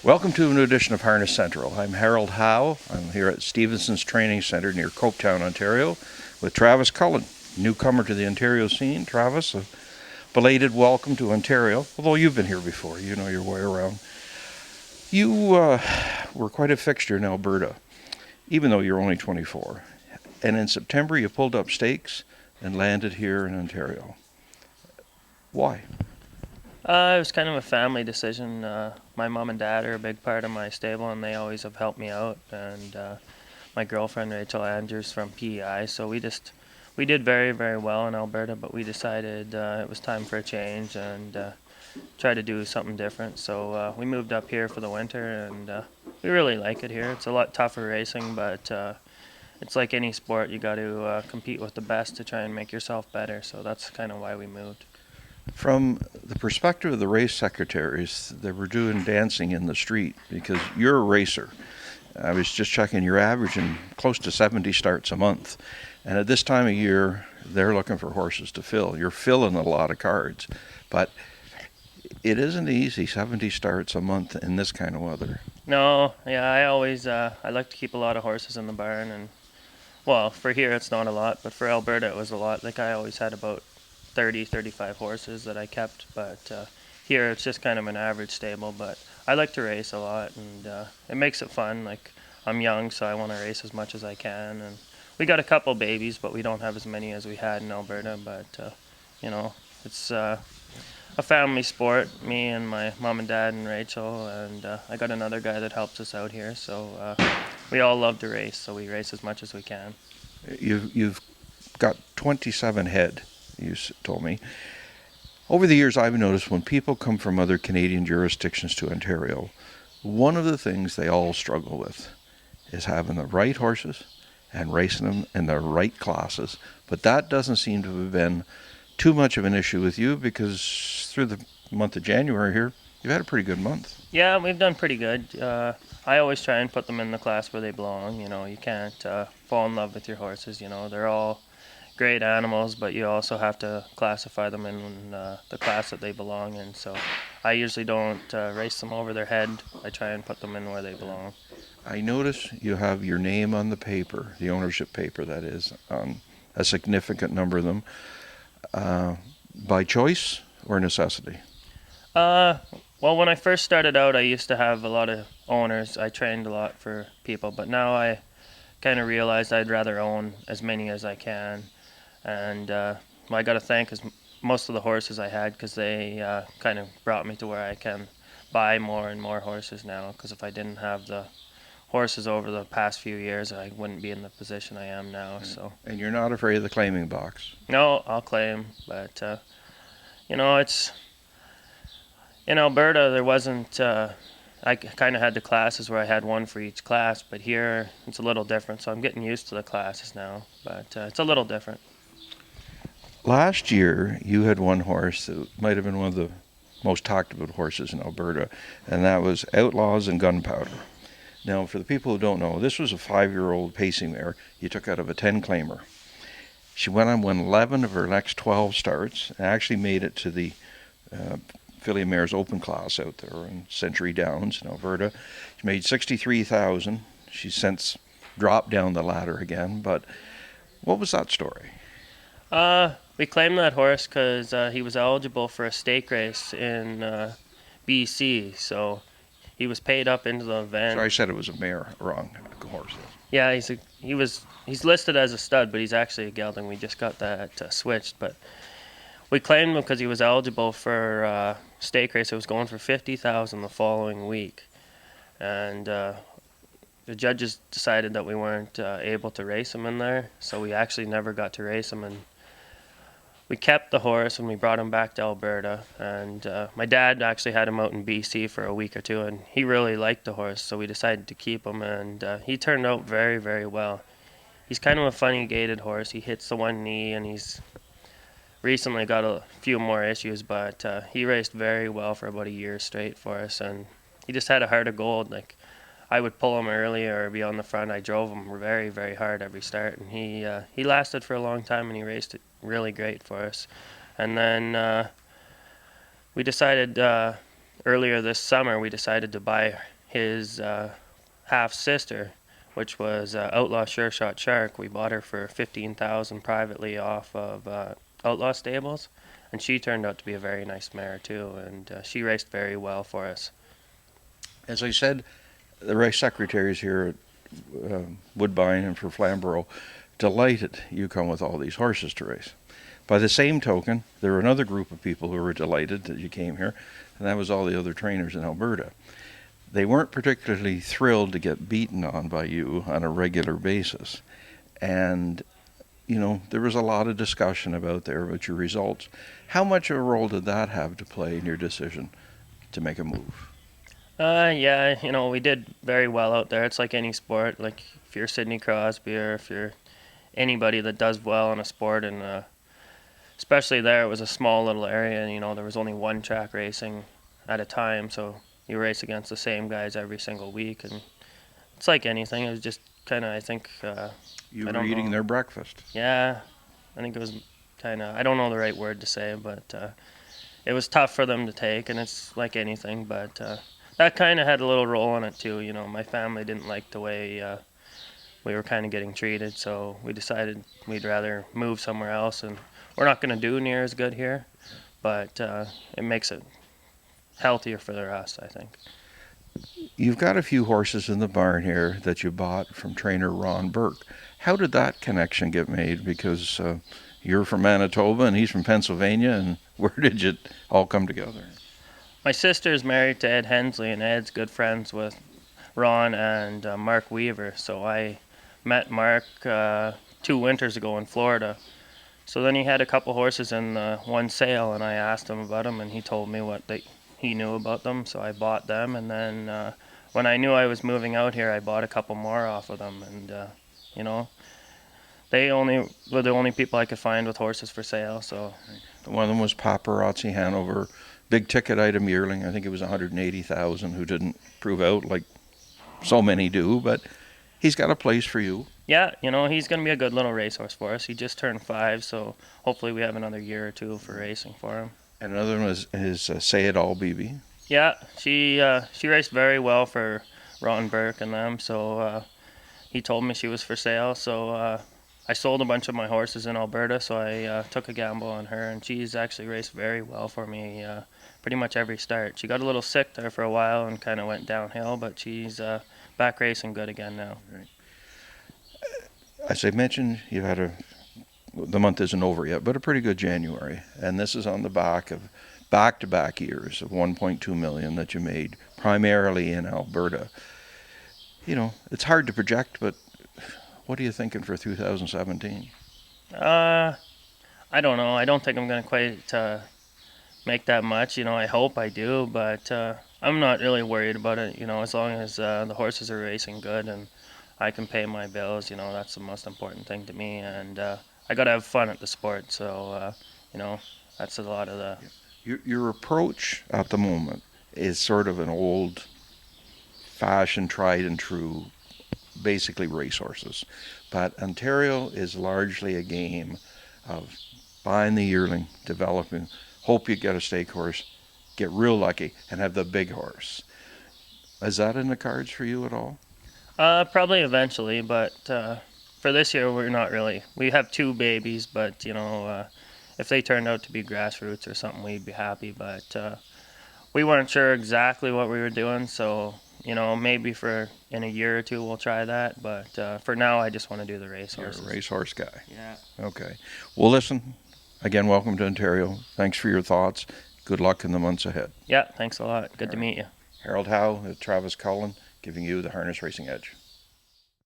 Welcome to a new edition of Harness Central. I'm Harold Howe. I'm here at Stevenson's Training Centre near Coketown, Ontario, with Travis Cullen, newcomer to the Ontario scene. Travis, a belated welcome to Ontario, although you've been here before. You know your way around. You were quite a fixture in Alberta, even though you're only 24. And in September, you pulled up stakes and landed here in Ontario. Why? It was kind of a family decision. My mom and dad are a big part of my stable, and they always have helped me out. And my girlfriend Rachel Andrews from PEI, so we did very, very well in Alberta. But we decided it was time for a change and try to do something different. So we moved up here for the winter, and we really like it here. It's a lot tougher racing, but it's like any sport. You got to compete with the best to try and make yourself better. So that's kind of why we moved. From the perspective of the race secretaries, they were doing dancing in the street because you're a racer. I was just checking, you're averaging close to 70 starts a month. And at this time of year, they're looking for horses to fill. You're filling a lot of cards. But it isn't easy, 70 starts a month in this kind of weather. No, yeah, I like to keep a lot of horses in the barn, and well, for here it's not a lot, but for Alberta it was a lot. Like I always had about 30, 35 horses that I kept, but here it's just kind of an average stable. But I like to race a lot, and it makes it fun. Like I'm young, so I want to race as much as I can, and we got a couple babies, but we don't have as many as we had in Alberta. But it's a family sport. Me and my mom and dad and Rachel, and I got another guy that helps us out here. So we all love to race, so we race as much as we can. You've got 27 head, you told me. Over the years, I've noticed when people come from other Canadian jurisdictions to Ontario, one of the things they all struggle with is having the right horses and racing them in the right classes. But that doesn't seem to have been too much of an issue with you because through the month of January here, you've had a pretty good month. Yeah, we've done pretty good. I always try and put them in the class where they belong. You can't fall in love with your horses. They're all great animals, but you also have to classify them in the class that they belong in. So I usually don't race them over their head. I try and put them in where they belong. I notice you have your name on the paper, the ownership paper that is, on a significant number of them. By choice or necessity? Well, when I first started out, I used to have a lot of owners. I trained a lot for people, but now I kind of realized I'd rather own as many as I can. And I got to thank most of the horses I had, because they kind of brought me to where I can buy more and more horses now. Because if I didn't have the horses over the past few years, I wouldn't be in the position I am now. So. And you're not afraid of the claiming box? No, I'll claim, but it's in Alberta. There wasn't. I kind of had the classes where I had one for each class, but here it's a little different. So I'm getting used to the classes now, but it's a little different. Last year, you had one horse that might have been one of the most talked about horses in Alberta, and that was Outlaws and Gunpowder. Now, for the people who don't know, this was a 5-year-old pacing mare you took out of a 10-claimer. She went on, won 11 of her next 12 starts, and actually made it to the filly mares open class out there in Century Downs in Alberta. She made $63,000. She's since dropped down the ladder again, but what was that story? We claimed that horse because he was eligible for a stake race in BC, so he was paid up into the event. Sorry, I said it was a mare, wrong, a horse. Yeah, he's listed as a stud, but he's actually a gelding. We just got that switched, but we claimed him because he was eligible for a stake race. It was going for $50,000 the following week, and the judges decided that we weren't able to race him in there, so we actually never got to race him. And we kept the horse and we brought him back to Alberta, and my dad actually had him out in BC for a week or two, and he really liked the horse, so we decided to keep him, and he turned out very, very well. He's kind of a funny gaited horse. He hits the one knee, and he's recently got a few more issues, but he raced very well for about a year straight for us, and he just had a heart of gold. Like, I would pull him early or be on the front. I drove him very, very hard every start, and he lasted for a long time, and he raced it really great for us. And then we decided earlier this summer, we decided to buy his half sister, which was Outlaw Sure Shot Shark. We bought her for 15,000 privately off of Outlaw Stables, and she turned out to be a very nice mare too, and she raced very well for us. As I said, the race secretaries here at Woodbine and for Flamborough delighted you come with all these horses to race. By the same token, there were another group of people who were delighted that you came here, and that was all the other trainers in Alberta. They weren't particularly thrilled to get beaten on by you on a regular basis. And, you know, there was a lot of discussion about your results. How much of a role did that have to play in your decision to make a move? Yeah, you know, we did very well out there. It's like any sport. Like if you're Sidney Crosby or if you're anybody that does well in a sport, and especially there, it was a small little area, and you know there was only one track racing at a time, so you race against the same guys every single week, and it's like anything. It was just kind of, I think. You were eating their breakfast. Yeah, I think it was kind of. I don't know the right word to say, but it was tough for them to take, and it's like anything, but. That kind of had a little role in it too. You know, my family didn't like the way we were kind of getting treated, so we decided we'd rather move somewhere else. And we're not going to do near as good here, but it makes it healthier for us, I think. You've got a few horses in the barn here that you bought from trainer Ron Burke. How did that connection get made? Because you're from Manitoba and he's from Pennsylvania, and where did it all come together? My sister's married to Ed Hensley, and Ed's good friends with Ron and Mark Weaver. So I met Mark 2 winters ago in Florida. So then he had a couple horses in one sale, and I asked him about them, and he told me he knew about them. So I bought them, and then when I knew I was moving out here, I bought a couple more off of them. And you know, they were the only people I could find with horses for sale. So one of them was Paparazzi Hanover. Big ticket item yearling. I think it was 180,000, who didn't prove out like so many do, but he's got a place for you. Yeah, you know, he's going to be a good little racehorse for us. He just turned 5, so hopefully we have another year or 2 for racing for him. And another one is Say It All BB. Yeah, she raced very well for Ron Burke and them, so he told me she was for sale, so I sold a bunch of my horses in Alberta, so I took a gamble on her, and she's actually raced very well for me pretty much every start. She got a little sick there for a while and kind of went downhill, but she's back racing good again now. Right. As I mentioned, the month isn't over yet, but a pretty good January, and this is on the back of back-to-back years of 1.2 million that you made primarily in Alberta. You know, it's hard to project, but what are you thinking for 2017? I don't know. I don't think I'm going to quite make that much. You know, I hope I do, but I'm not really worried about it. You know, as long as the horses are racing good and I can pay my bills, you know, that's the most important thing to me. And I got to have fun at the sport. So, you know, that's a lot of the... Your approach at the moment is sort of an old-fashioned, tried-and-true, basically racehorses. But Ontario is largely a game of buying the yearling, developing, hope you get a stake horse, get real lucky, and have the big horse. Is that in the cards for you at all? Probably eventually, but for this year, we're not really. We have 2 babies, but, you know, if they turned out to be grassroots or something, we'd be happy. But we weren't sure exactly what we were doing, so, you know, maybe in a year or 2 we'll try that. But for now, I just want to do the racehorses. You're a racehorse guy. Yeah. Okay. Well, listen, again, welcome to Ontario. Thanks for your thoughts. Good luck in the months ahead. Yeah, thanks a lot. Good to meet you. Harold Howe, Travis Cullen, giving you the Harness Racing Edge.